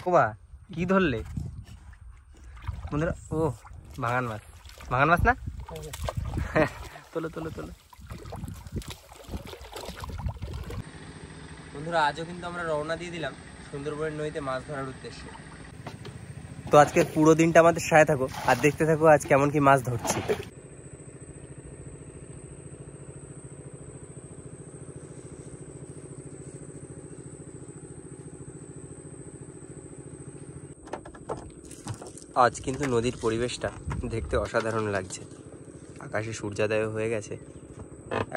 ও বা কি ধরলে বন্ধুরা? ও ভাঙান মাছ, ভাঙান মাছ না? তোলো তোলো তোলো বন্ধুরা। আজও কিন্তু আমরা রওনা দিয়ে দিলাম সুন্দরবনের নদীতে মাছ ধরার উদ্দেশ্যে। তো আজকে পুরো দিনটা আমাদের সাথে থাকো আর দেখতে থাকো আজ কেমন কি মাছ ধরছি। আজ কিন্তু নদীর পরিবেশটা দেখতে অসাধারণ লাগছে। আকাশে সূর্যোদয় হয়ে গেছে।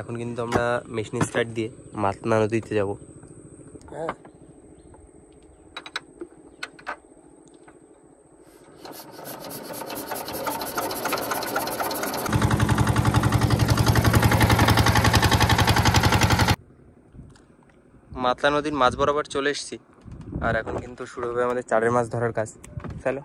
এখন কিন্তু আমরা মেশিন স্টার্ট দিয়ে মাতনা নদীতে যাব। মাতলা নদীর মাছ বরাবর চলে এসেছি আর এখন কিন্তু শুরু হবে আমাদের চারের মাছ ধরার কাজ। চলো।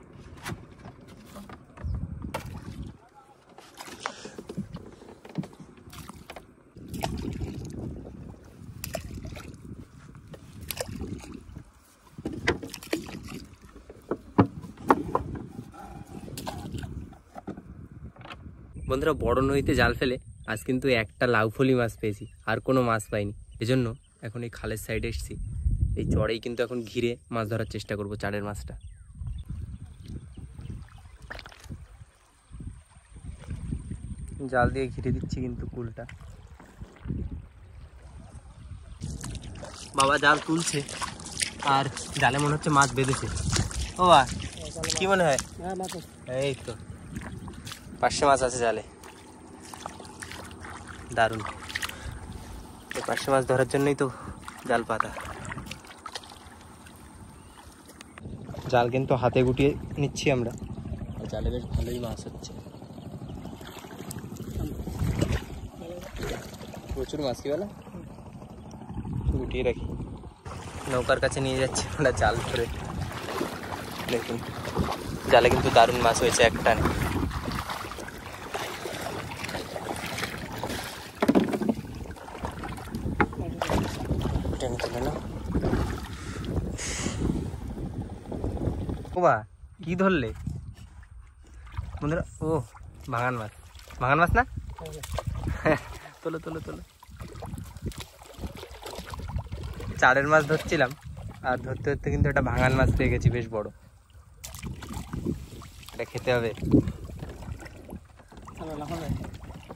বন্ধুরা, বড় নদীতে জাল ফেলে আজ কিন্তু একটা লাউফলি মাছ পেয়েছি, আর কোনো মাছ পাইনি। এজন্য এখন এই খালের সাইডে এসেছি। এই চড়েই কিন্তু এখন ঘিরে মাছ ধরার চেষ্টা করব চারের মাছটা। জাল দিয়ে ঘিরে দিচ্ছি কিন্তু কুলটা। বাবা জাল তুলছে আর জালে মনে হচ্ছে মাছ বেঁধেছে। ও বা কি মনে হয়? এই তো পার্শে মাছ আছে জালে, দারুণ। এই পার্শে মাছ ধরার জন্যই তো জাল পাতা। জাল কিন্তু হাতে গুটিয়ে নিচ্ছি আমরা, জালে বেশ ভালোই মাছ হচ্ছে। প্রচুর মাছ, কি বলে গুটিয়ে রাখি। নৌকার কাছে নিয়ে যাচ্ছি আমরা জাল ধরে। দেখুন জালে কিন্তু দারুণ মাছ হয়েছে একটা। ও বা কি ধরলে বন্ধুরা? ও ভাঙান মাছ, ভাঙান মাছ না? তোলো তোলো তোলো। চারের মাছ ধরছিলাম আর ধরতে ধরতে কিন্তু একটা ভাঙান মাছ পেয়ে গেছি, বেশ বড়। এটা খেতে হবে।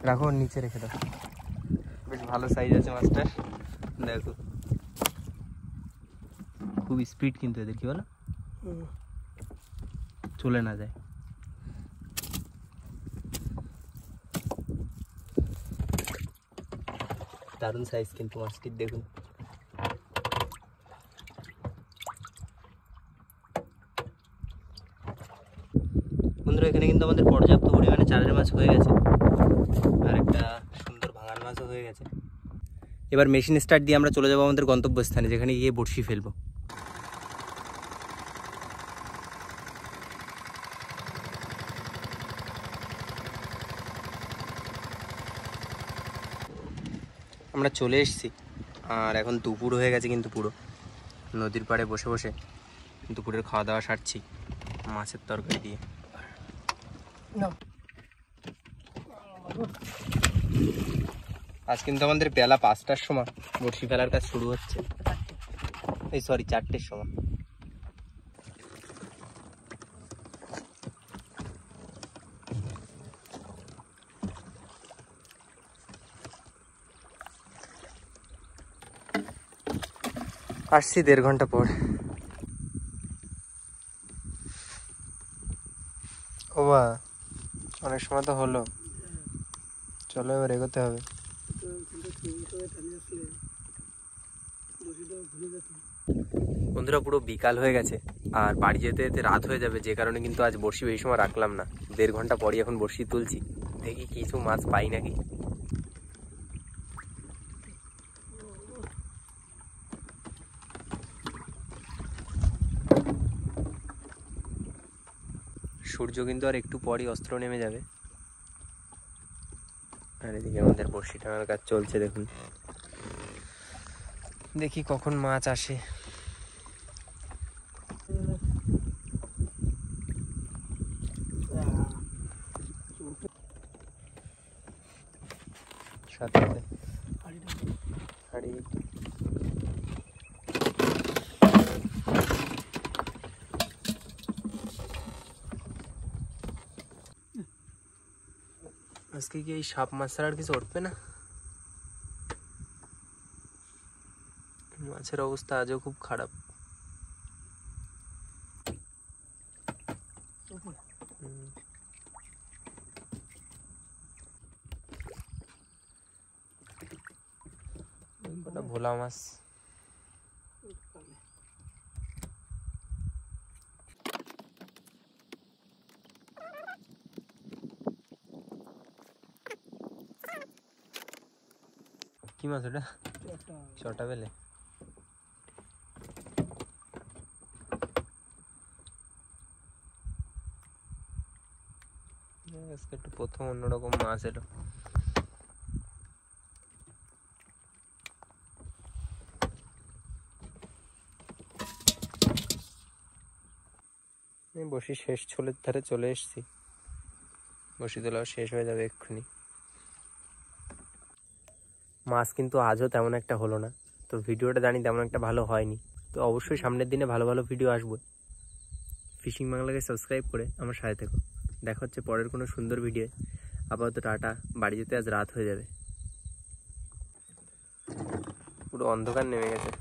রাখো নিচে রেখে দাও। বেশ ভালো সাইজ আছে মাছটার, দেখো। খুব স্পিড কিন্তু এদের, কি বলো, চলে না যায়। দারুণ সাইজ কিন্তু মাছটির, দেখুন। বন্ধুরা, এখানে কিন্তু আমাদের পর্যাপ্ত পরিমাণে চারের মাছ হয়ে গেছে আর একটা সুন্দর ভাঙান মাছও হয়ে গেছে। এবার মেশিন স্টার্ট দিয়ে আমরা চলে যাবো আমাদের গন্তব্যস্থানে, যেখানে গিয়ে বড়শি ফেলবো। আমরা চলে এসেছি আর এখন দুপুর হয়ে গেছে কিন্তু পুরো। নদীর পাড়ে বসে বসে দুপুরের খাওয়া দাওয়া সারছি মাছের তরকারি দিয়ে। আজ কিন্তু আমাদের বেলা 5টার সময় বড়শি ফেলার কাজ শুরু হচ্ছে। এই সরি 4টের সময়। আসছি 1.5 ঘন্টা পর। ও বা অনেক সময় তো হলো, চলো এবার এগোতে হবে। বন্ধুরা, পুরো বিকাল হয়ে গেছে আর বাড়ি যেতে যেতে রাত হয়ে যাবে, যে কারণে কিন্তু আজ বড়শি বেশি সময় রাখলাম না। 1.5 ঘন্টা পরই এখন বড়শি তুলছি, দেখি কিছু মাছ পাই নাকি। সূর্য কিন্তু আর একটু পরই অস্ত্র নেমে যাবে। আর এদিকে আমাদের বড়শি টানার কাজ চলছে, দেখুন। দেখি কখন মাছ আসে। সাথে হাড়ি আজকে কি এই সাপ মাছ ছাড়া আর কিছু উঠবে না? মাছের অবস্থা আজও খুব খারাপ। ভোলা মাছ কি মাছ ওটা? চটা বেলে। আজকে একটু প্রথম অন্যরকম মাছ এলো। বসি শেষ ছোলের ধারে চলে এসেছি, বসি তোলাও শেষ হয়ে যাবে এক্ষুনি। মাছ কিন্তু আজও তেমন একটা হলো না, তো ভিডিওটা জানি তেমন একটা ভালো হয়নি। তো অবশ্যই সামনের দিনে ভালো ভালো ভিডিও আসবে। ফিশিং বাংলাকে সাবস্ক্রাইব করে আমার সাথে থেকো। দেখা হচ্ছে পরের কোনো সুন্দর ভিডিও। আপাতত টাটা, বাড়ি যেতে আজ রাত হয়ে যাবে, পুরো অন্ধকার নেমে গেছে।